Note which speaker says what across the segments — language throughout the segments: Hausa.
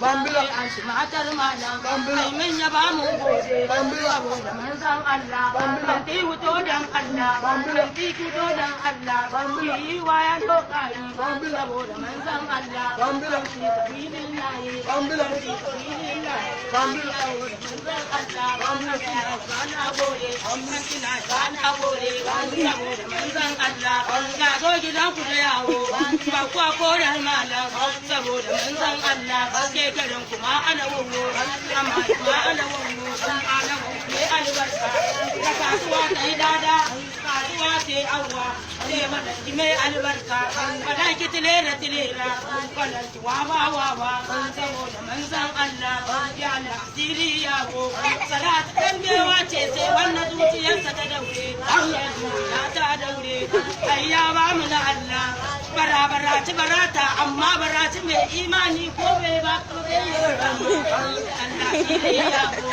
Speaker 1: bambila an shi matar malam bambila min ya ba mu gode bambila saboda mun san Allah bambila ti wuto dan Allah bambila ti wuto dan Allah bambila yi waya dokari bambila saboda mun san Allah bambila ti sabilillah bambila ti sabilillah bambila saboda mun san Allah bambila sana gode bambila sana gode bambila saboda mun san Allah ga zo gidan ku da yawo ba kwa koran malam saboda mun san Allah ke garin kuma ana wawo amma kuma ana wawo ana ne albarka da kasuwa ta yi dada kasuwa ta yi awwa ne madaki mai albarka kada ki tilera kada ki wawa saboda mun san Allah ya Allah asiri yawo salat dan bewa ce sai wannan zuciyarsa ta daure ya ta daure ayya ba mu na Allah barati barata amma barati mai imani ko bai ba ko bai Allah shi ya ko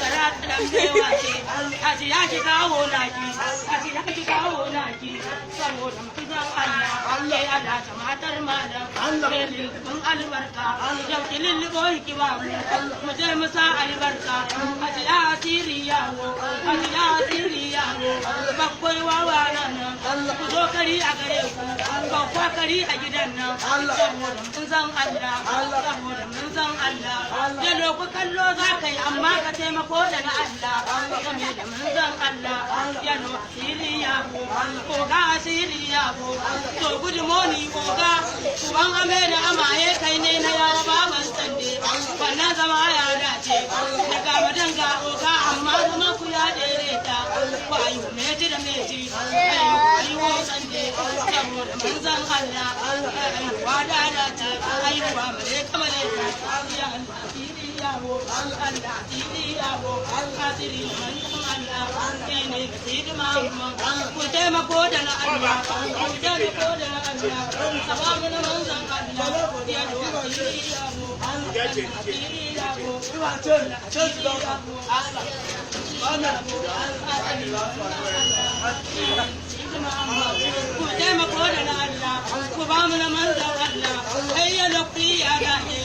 Speaker 1: sarat da mewa ce aji ya ki kawo naki aji ya ki kawo naki saboda mu san Allah ya Allah ta matar malam Allah kun albarka yau kilin boy ki ba mu je mu sa albarka aji ya asiri yawo aji ya asiri yawo bakwai wawa nan ku zo kari a gare ku kwakari a gidan nan saboda mun san Allah saboda mun san Allah da loku kallo za ka yi amma ka taimako da na Allah game da mun san Allah ya no asiri ya ko ga asiri ya ko to gudumoni ko ga kuban ame da amaye kai ne na yawa baban sande wannan zama ya dace daga madan ga oga amma zama ku ya daidaita ko ayu meji da meji ayu wo sande saboda mun san Allah wada da ta aiwa mare kamale ya Allah tiri yawo Allah tiri yawo asiri man Allah ne tiri mamma ku taimako da na Allah ku taimako da na Allah sababu na manzon Allah ya do tiri yawo Allah tiri yawo tiri yawo Allah ku taimako da na Allah ku ba mu na manzon Allah ai ya lokaci ya gane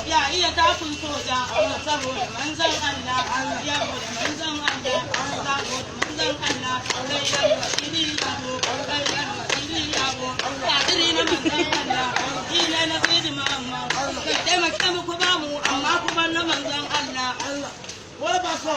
Speaker 1: ya iya takun soja saboda manzon Allah ya saboda manzon Allah saboda manzon Allah sai ya wasili yabo sai ya wasili yabo kadiri na manzon Allah ina na fidi mamma kai taimaka mu ku ba mu amma ku ban na manzon Allah wa ba so